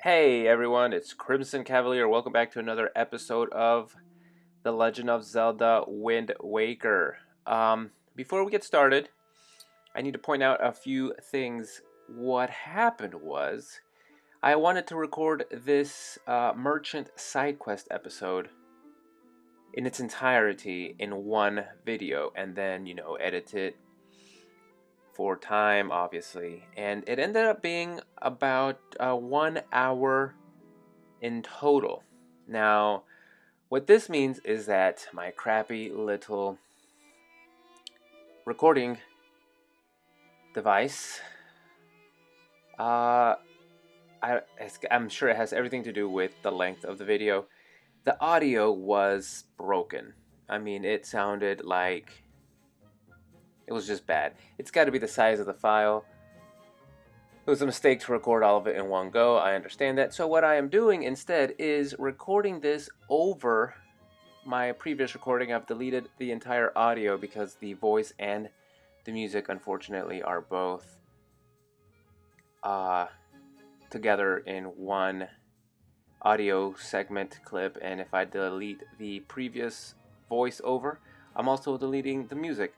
Hey everyone, it's Crimson Cavalier. Welcome back to another episode of The Legend of Zelda Wind Waker. Before we get started, I need to point out a few things. What happened was, I wanted to record this Merchant Side Quest episode in its entirety in one video and then, edit it for time, obviously. And it ended up being about 1 hour in total. Now, what this means is that my crappy little recording device, uh, I'm sure it has everything to do with the length of the video. The audio was broken. I mean, it sounded like it was just bad. It's got to be the size of the file. It was a mistake to record all of it in one go. I understand that. So what I am doing instead is recording this over my previous recording. I've deleted the entire audio because the voice and the music, unfortunately, are both together in one audio segment clip. And if I delete the previous voiceover, I'm also deleting the music.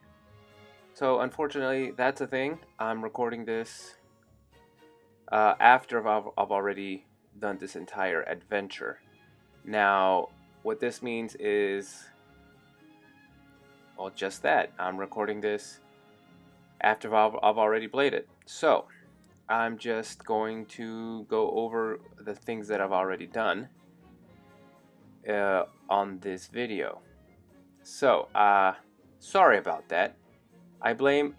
So unfortunately, that's a thing. I'm recording this after I've already done this entire adventure. Now, what this means is, well, just that. I'm recording this after I've already played it. So, I'm just going to go over the things that I've already done on this video. So, sorry about that. I blame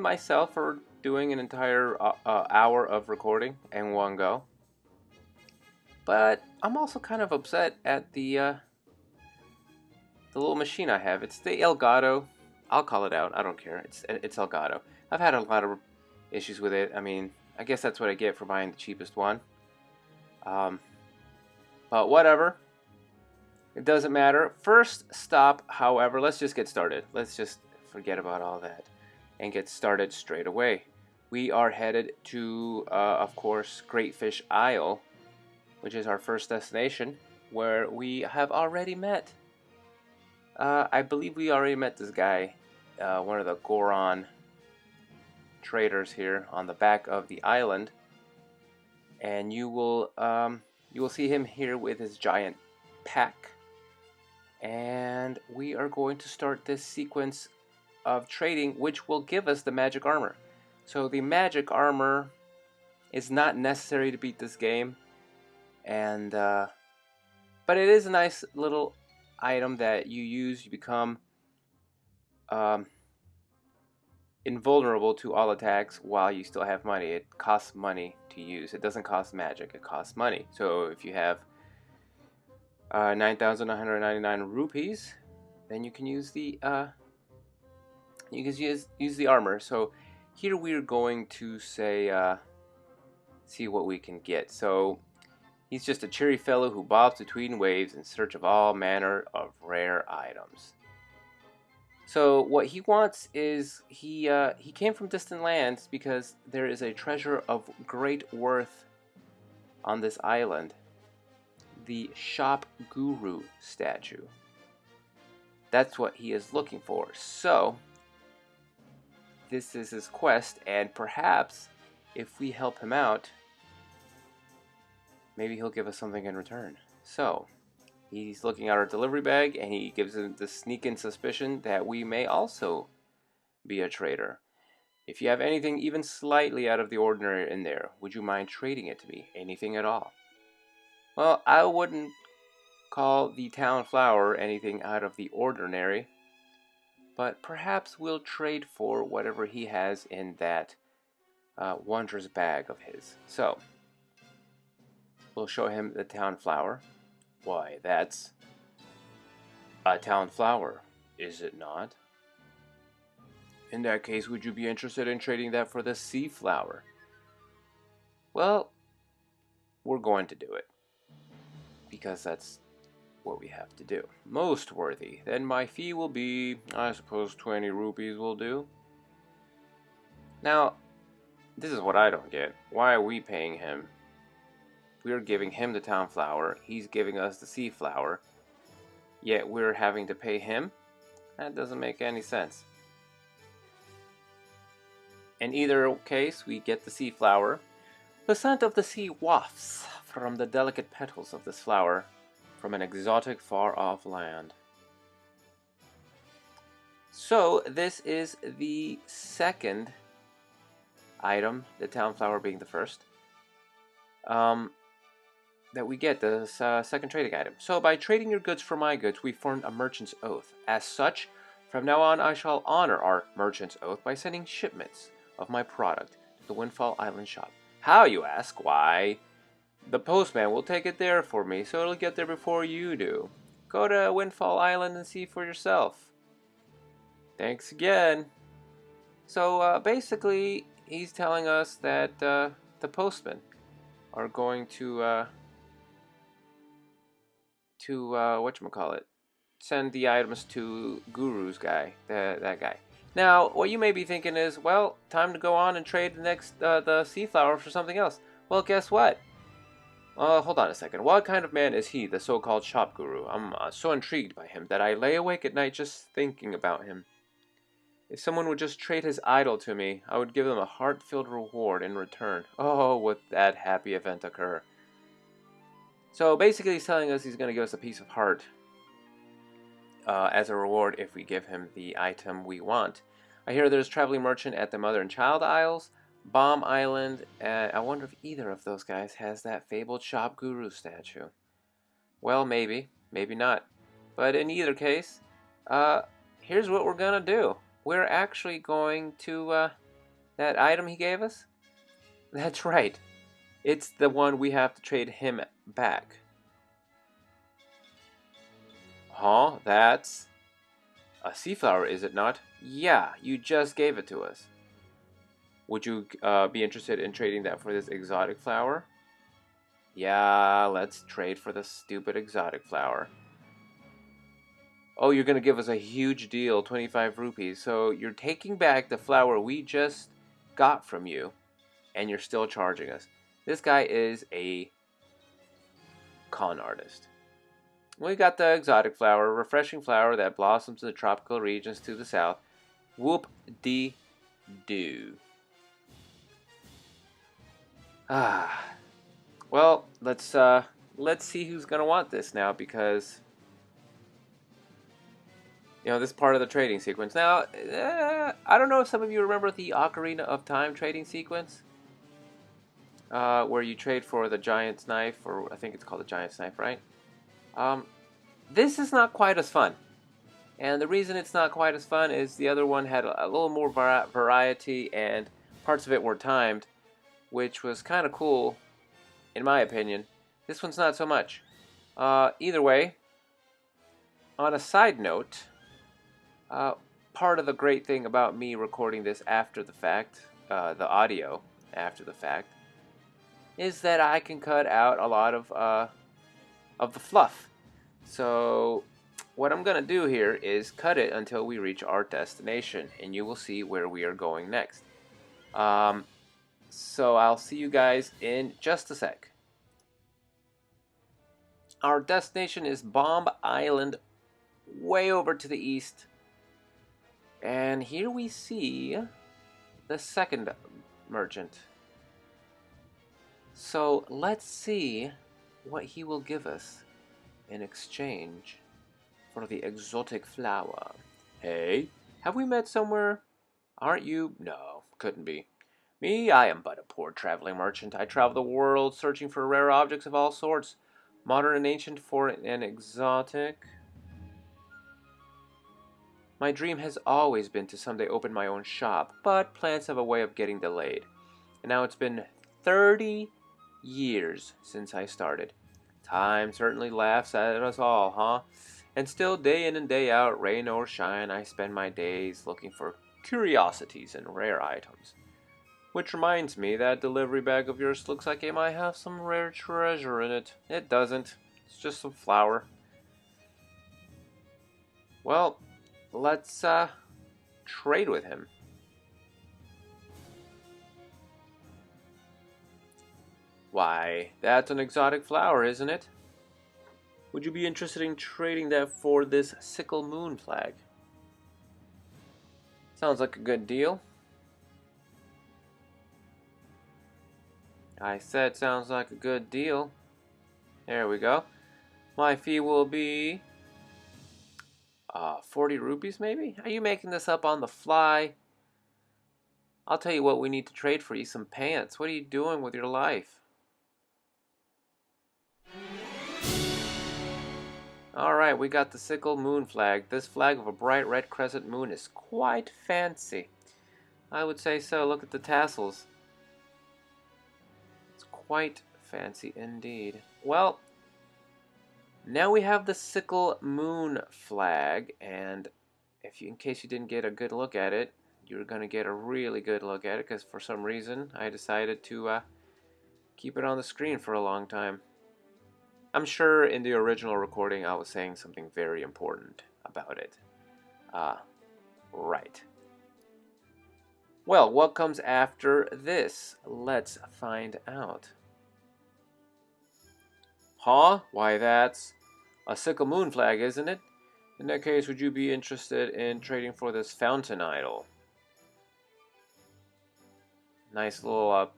myself for doing an entire hour of recording in one go. But I'm also kind of upset at the little machine I have. It's the Elgato. I'll call it out. I don't care. It's Elgato. I've had a lot of issues with it. I mean, I guess that's what I get for buying the cheapest one. But whatever. It doesn't matter. First stop, however, let's just get started. Let's just forget about all that and get started straight away. We are headed to, of course, Great Fish Isle, which is our first destination, where we have already met. I believe we already met this guy, one of the Goron traders here on the back of the island, and you will see him here with his giant pack. And we are going to start this sequence of trading, which will give us the magic armor. So the magic armor is not necessary to beat this game, and but it is a nice little item that you use. You become invulnerable to all attacks while you still have money. It costs money to use. It doesn't cost magic, it costs money. So if you have 9,199 rupees, then you can use the use the armor. So here we're going to say see what we can get. So he's just a cheery fellow who bobs between waves in search of all manner of rare items. So what he wants is he came from distant lands because there is a treasure of great worth on this island, the Shop Guru statue. That's what he is looking for. So this is his quest, and perhaps if we help him out, maybe he'll give us something in return. So he's looking at our delivery bag, and he gives him the sneaking suspicion that we may also be a trader. If you have anything even slightly out of the ordinary in there, would you mind trading it to me? Anything at all? Well, I wouldn't call the town flower anything out of the ordinary, but perhaps we'll trade for whatever he has in that wondrous bag of his. So, we'll show him the town flower. Why, that's a town flower, is it not? In that case, would you be interested in trading that for the sea flower? Well, we're going to do it, because that's what we have to do. Most worthy. Then my fee will be, I suppose, 20 rupees will do. Now, this is what I don't get. Why are we paying him we're giving him the town flower, he's giving us the sea flower, yet we're having to pay him? That doesn't make any sense. In either case, we get the sea flower. The scent of the sea wafts from the delicate petals of this flower from an exotic far-off land. So this is the second item, the town flower being the first, that we get, the second trading item. So by trading your goods for my goods, we formed a merchant's oath. As such, from now on I shall honor our merchant's oath by sending shipments of my product to the Windfall Island shop. How, you ask? Why, the postman will take it there for me, so it'll get there before you do. Go to Windfall Island and see for yourself. Thanks again. So basically, he's telling us that the postmen are going to whatchamacallit, send the items to Guru's guy, that guy. Now, what you may be thinking is, well, time to go on and trade the sea flower for something else. Well, guess what? Hold on a second. What kind of man is he, the so-called shop guru? I'm so intrigued by him that I lay awake at night just thinking about him. If someone would just trade his idol to me, I would give them a heart-filled reward in return. Oh, would that happy event occur. So basically he's telling us he's going to give us a piece of heart as a reward if we give him the item we want. I hear there's a traveling merchant at the Mother and Child Isles, Bomb Island, and I wonder if either of those guys has that fabled shop guru statue. Well, maybe, maybe not. But in either case, here's what we're going to do. We're actually going to, that item he gave us? That's right. It's the one we have to trade him back. Huh? That's a sea flower, is it not? Yeah, you just gave it to us. Would you be interested in trading that for this exotic flower? Yeah, let's trade for the stupid exotic flower. Oh, you're going to give us a huge deal, 25 rupees. So you're taking back the flower we just got from you, and you're still charging us. This guy is a con artist. We got the exotic flower, a refreshing flower that blossoms in the tropical regions to the south. Whoop-dee-doo. Well, let's see who's going to want this now, because this is part of the trading sequence. Now, I don't know if some of you remember the Ocarina of Time trading sequence, where you trade for the Giant's Knife, or I think it's called the Giant's Knife, right? This is not quite as fun. And the reason it's not quite as fun is the other one had a little more variety, and parts of it were timed, which was kind of cool, in my opinion. This one's not so much. Either way, on a side note, part of the great thing about me recording this after the fact, the audio after the fact, is that I can cut out a lot of the fluff. So what I'm going to do here is cut it until we reach our destination, and you will see where we are going next. So I'll see you guys in just a sec. Our destination is Bomb Island, way over to the east. And here we see the second merchant. So let's see what he will give us in exchange for the exotic flower. Hey, have we met somewhere? Aren't you? No, couldn't be. Me, I am but a poor traveling merchant. I travel the world searching for rare objects of all sorts, modern and ancient, for an exotic. My dream has always been to someday open my own shop, but plans have a way of getting delayed. And now it's been 30 years since I started. Time certainly laughs at us all, huh? And still, day in and day out, rain or shine, I spend my days looking for curiosities and rare items. Which reminds me, that delivery bag of yours looks like it might have some rare treasure in it. It doesn't. It's just some flour. Well, let's trade with him. Why, that's an exotic flower, isn't it? Would you be interested in trading that for this sickle moon flag? Sounds like a good deal. I said sounds like a good deal. There we go. My fee will be 40 rupees maybe? Are you making this up on the fly? I'll tell you what, we need to trade for you some pants. What are you doing with your life? Alright, we got the sickle moon flag. This flag of a bright red crescent moon is quite fancy. I would say so. Look at the tassels. It's quite fancy indeed. Well, now we have the sickle moon flag, and in case you didn't get a good look at it, you're going to get a really good look at it, because for some reason I decided to keep it on the screen for a long time. I'm sure in the original recording I was saying something very important about it. Right. Well, what comes after this? Let's find out. Huh? Why, that's a sickle moon flag, isn't it? In that case, would you be interested in trading for this fountain idol? Nice little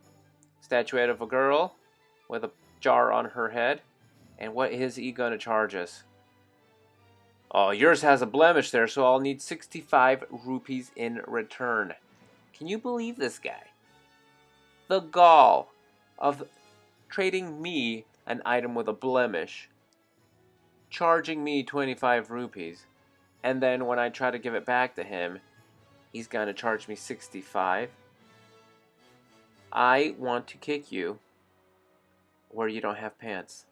statuette of a girl with a jar on her head. And what is he gonna charge us? Oh, yours has a blemish there, so I'll need 65 rupees in return. Can you believe this guy? The gall of trading me an item with a blemish, charging me 25 rupees, and then when I try to give it back to him, he's gonna charge me 65. I want to kick you where you don't have pants.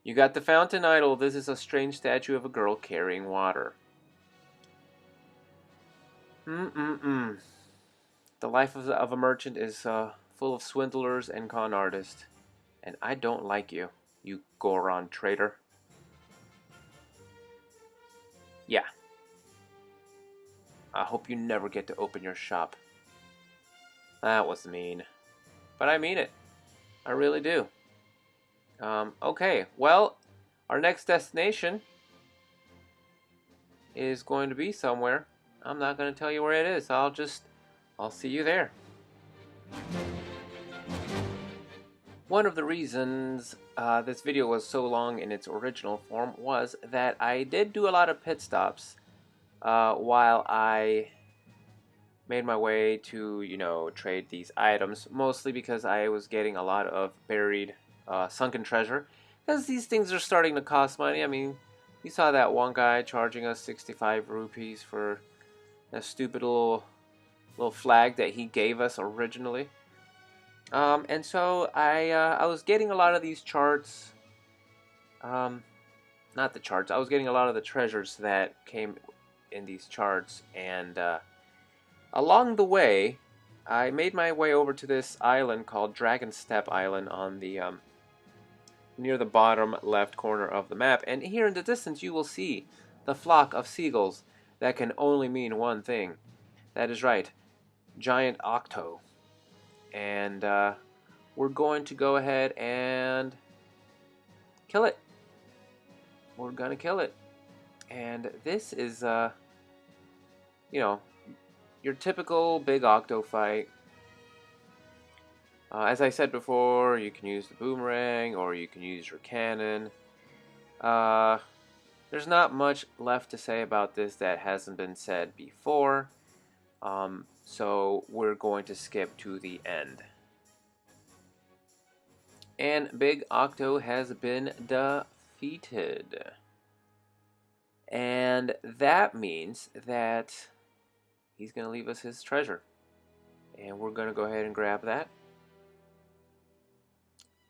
You got the fountain idol. This is a strange statue of a girl carrying water. The life of a merchant is full of swindlers and con artists. And I don't like you, you Goron traitor. Yeah. I hope you never get to open your shop. That was mean. But I mean it. I really do. Okay, well, our next destination is going to be somewhere. I'm not going to tell you where it is. I'll see you there. One of the reasons this video was so long in its original form was that I did do a lot of pit stops while I made my way to, trade these items, mostly because I was getting a lot of buried sunken treasure, because these things are starting to cost money. I mean, you saw that one guy charging us 65 rupees for a stupid little flag that he gave us originally. And so I was getting a lot of these charts, not the charts, I was getting a lot of the treasures that came in these charts, and along the way, I made my way over to this island called Dragon Step Island on the near the bottom left corner of the map, and here in the distance you will see the flock of seagulls that can only mean one thing. That is right, giant octo. And we're going to go ahead and kill it. We're gonna kill it. And this is your typical big octo fight. As I said before, you can use the boomerang or you can use your cannon. There's not much left to say about this that hasn't been said before. So we're going to skip to the end. And Big Octo has been defeated. And that means that he's going to leave us his treasure. And we're going to go ahead and grab that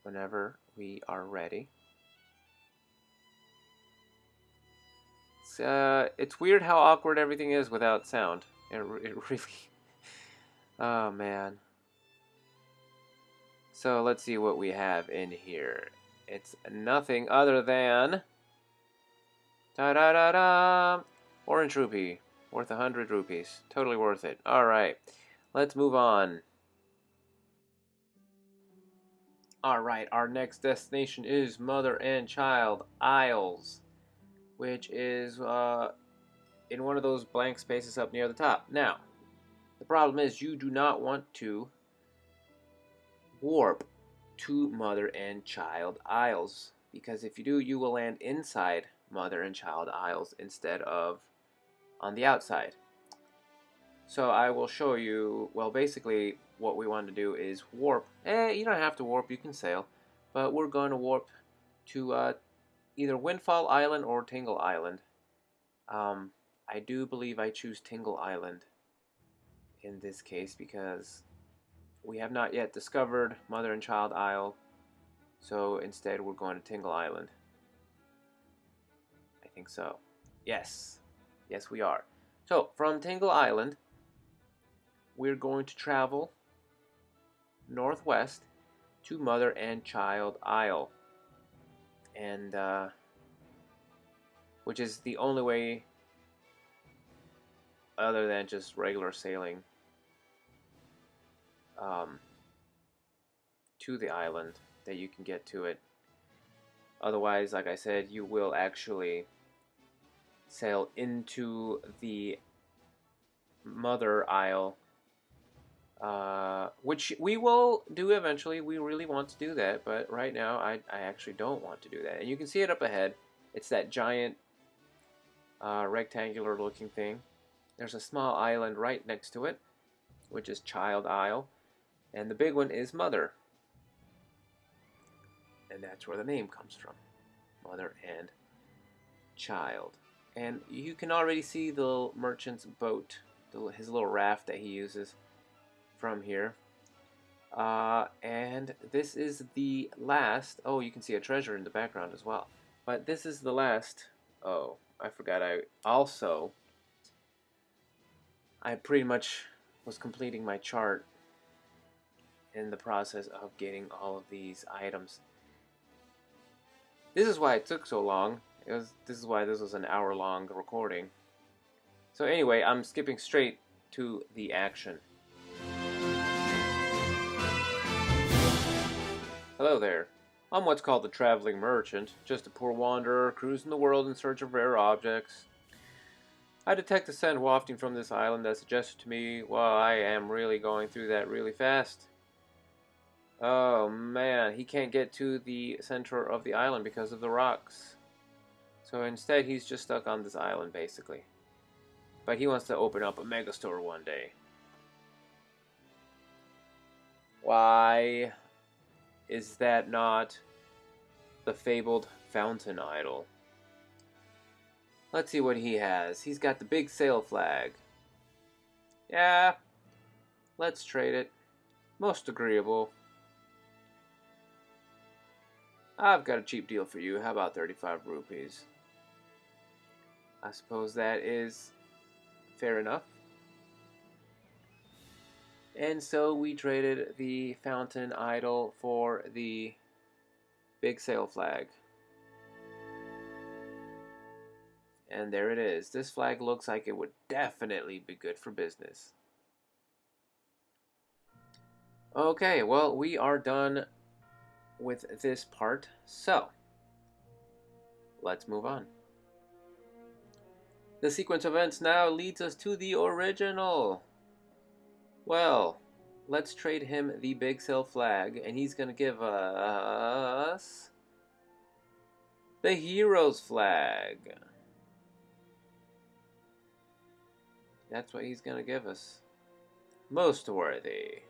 whenever we are ready. It's weird how awkward everything is without sound. It really... Oh, man. So let's see what we have in here. It's nothing other than... Da-da-da-da! Orange rupee. Worth 100 rupees. Totally worth it. Alright. Let's move on. Alright, our next destination is Mother and Child Isles, which is in one of those blank spaces up near the top. Now, the problem is you do not want to warp to Mother and Child Isles, because if you do, you will land inside Mother and Child Isles instead of on the outside. So I will show you, well, basically what we want to do is warp. You don't have to warp, you can sail, but we're going to warp to either Windfall Island or Tingle Island. I do believe I choose Tingle Island in this case because we have not yet discovered Mother and Child Isle, so instead we're going to Tingle Island. I think so. Yes. Yes, we are. So, from Tingle Island, we're going to travel northwest to Mother and Child Isle, and which is the only way other than just regular sailing to the island that you can get to it. Otherwise, like I said, you will actually sail into the Mother Isle, which we will do eventually. We really want to do that, but right now I actually don't want to do that. And you can see it up ahead. It's that giant rectangular looking thing. There's a small island right next to it, which is Child Isle, and the big one is Mother. And that's where the name comes from, Mother and Child. And you can already see the merchant's boat, his little raft that he uses from here. And this is the last, oh, you can see a treasure in the background as well. But this is the last, oh, I forgot I pretty much was completing my chart in the process of getting all of these items. This is why it took so long. This is why this was an hour-long recording. So anyway, I'm skipping straight to the action. Hello there. I'm what's called the Traveling Merchant, just a poor wanderer cruising the world in search of rare objects. I detect a scent wafting from this island that suggests to me, well, I am really going through that really fast. Oh man, he can't get to the center of the island because of the rocks. So instead he's just stuck on this island basically. But he wants to open up a mega store one day. Why is that not the fabled fountain idol? Let's see what he has. He's got the big sail flag. Yeah, let's trade it. Most agreeable. I've got a cheap deal for you. How about 35 rupees? I suppose that is fair enough. And so we traded the fountain idol for the big sail flag. And there it is. This flag looks like it would definitely be good for business. Okay, well, we are done with this part, so let's move on. The sequence of events now leads us to the original. Well, let's trade him the big sail flag, and he's going to give us the hero's flag. That's what he's going to give us. Most worthy.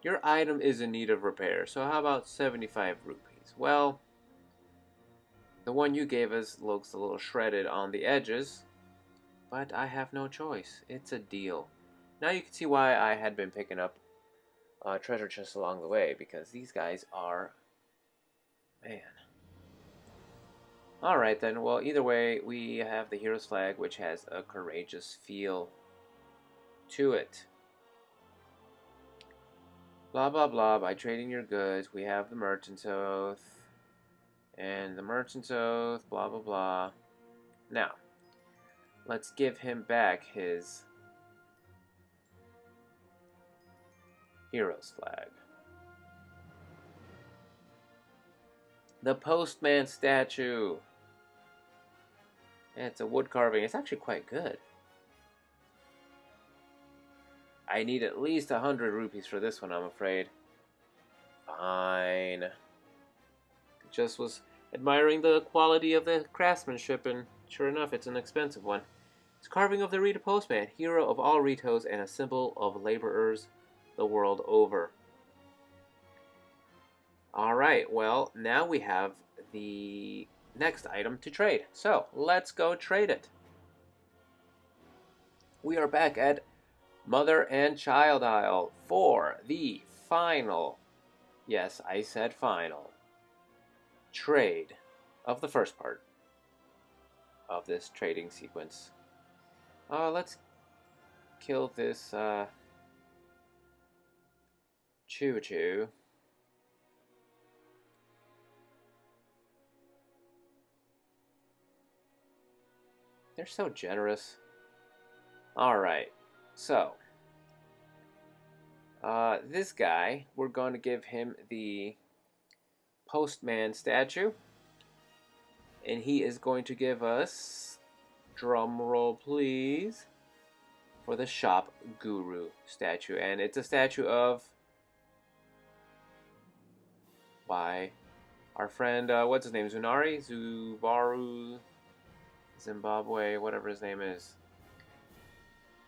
Your item is in need of repair, so how about 75 rupees? Well, the one you gave us looks a little shredded on the edges, but I have no choice. It's a deal. Now you can see why I had been picking up treasure chests along the way, because these guys are, man. Alright then, well, either way, we have the hero's flag, which has a courageous feel to it. Blah blah blah, by trading your goods, we have the merchant's oath, and the merchant's oath, blah blah blah. Now, let's give him back his hero's flag. The Postman statue. And it's a wood carving. It's actually quite good. I need at least 100 rupees for this one, I'm afraid. Fine. Just was admiring the quality of the craftsmanship, and sure enough, it's an expensive one. It's a carving of the Rito Postman, hero of all Ritos and a symbol of laborers the world over. Alright, well, now we have the next item to trade. So, let's go trade it. We are back at Mother and Child Aisle for the final, yes, I said final, trade of the first part of this trading sequence. Let's kill this Choo Choo. They're so generous. Alright, so this guy, we're going to give him the Postman statue, and he is going to give us, drum roll please, for the Shop Guru statue. And it's a statue of, by our friend, what's his name, Zunari? Zubaru Zimbabwe, whatever his name is.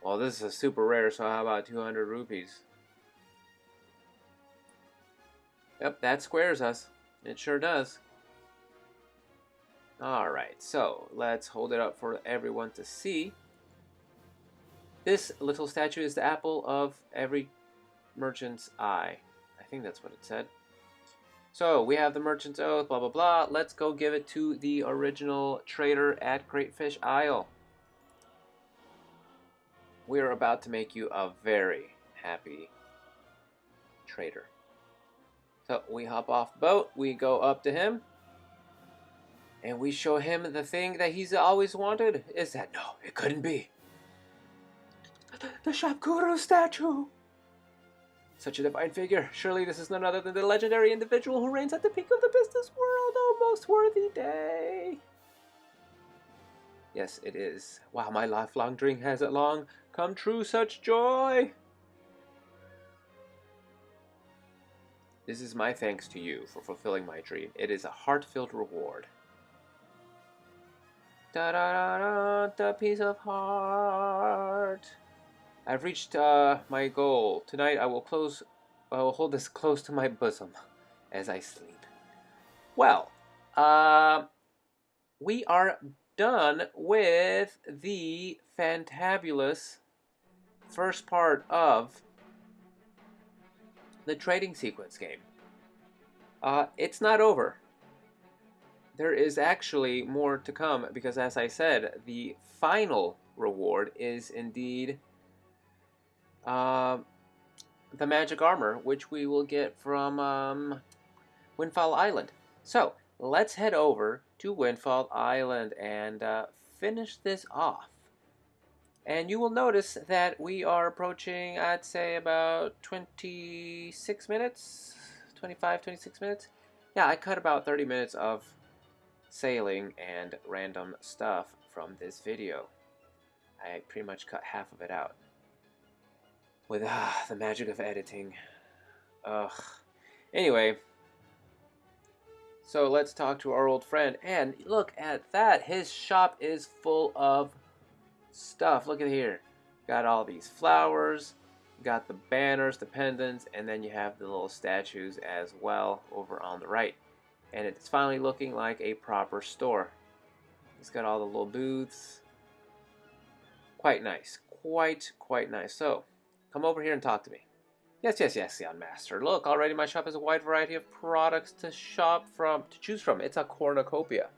Well, this is a super rare, so how about 200 rupees? Yep, that squares us. It sure does. Alright, so let's hold it up for everyone to see. This little statue is the apple of every merchant's eye. I think that's what it said. So, we have the merchant's oath, blah blah blah. Let's go give it to the original trader at Great Fish Isle. We are about to make you a very happy trader. So, we hop off the boat, we go up to him, and we show him the thing that he's always wanted. Is that, no, it couldn't be. The Shop Guru statue! Such a divine figure. Surely this is none other than the legendary individual who reigns at the peak of the business world. Oh, most worthy day. Yes, it is. Wow, my lifelong dream has at long come true. Such joy. This is my thanks to you for fulfilling my dream. It is a heart-filled reward. Da da da da, the piece of heart. I've reached my goal. Tonight I will hold this close to my bosom as I sleep. Well, we are done with the fantabulous first part of the trading sequence game. It's not over. There is actually more to come because, as I said, the final reward is indeed the magic armor, which we will get from Windfall Island. So, let's head over to Windfall Island and finish this off. And you will notice that we are approaching, I'd say, about 26 minutes, 25, 26 minutes. Yeah, I cut about 30 minutes of sailing and random stuff from this video. I pretty much cut half of it out. With the magic of editing. Ugh. Anyway, so let's talk to our old friend. And look at that. His shop is full of stuff. Look at here. Got all these flowers. Got the banners, the pendants, and then you have the little statues as well over on the right. And it's finally looking like a proper store. It's got all the little booths. Quite nice. Quite nice. So, come over here and talk to me. Yes, young master. Look, already my shop has a wide variety of products to choose from. It's a cornucopia.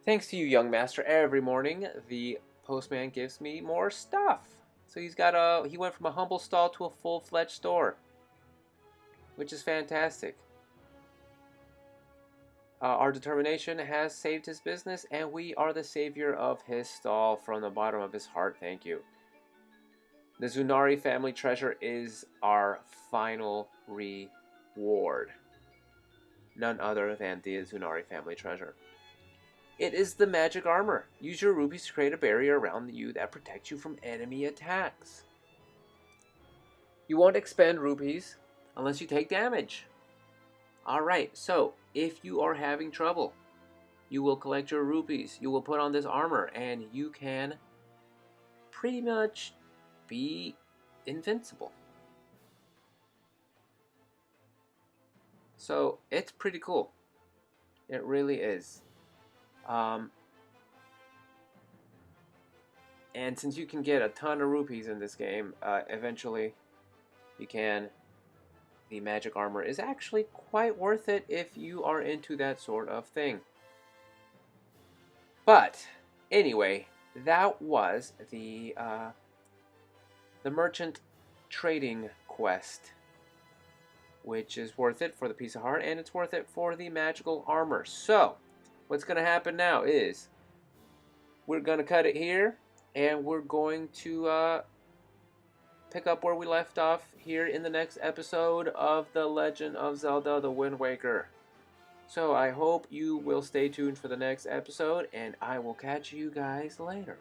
Thanks to you, young master, every morning the postman gives me more stuff. So he went from a humble stall to a full-fledged store, which is fantastic. Our determination has saved his business, and we are the savior of his stall from the bottom of his heart. Thank you. The Zunari family treasure is our final reward. none other than the Izunari family treasure. It is the magic armor. Use your rupees to create a barrier around you that protects you from enemy attacks. You won't expend rupees unless you take damage. Alright, so if you are having trouble, you will collect your rupees, you will put on this armor, and you can pretty much be invincible. So it's pretty cool. It really is. And since you can get a ton of rupees in this game, eventually you can. The magic armor is actually quite worth it if you are into that sort of thing. But anyway, that was the merchant trading quest, which is worth it for the piece of heart, and it's worth it for the magical armor. So, what's going to happen now is we're going to cut it here, and we're going to pick up where we left off here in the next episode of The Legend of Zelda: The Wind Waker. So I hope you will stay tuned for the next episode, and I will catch you guys later.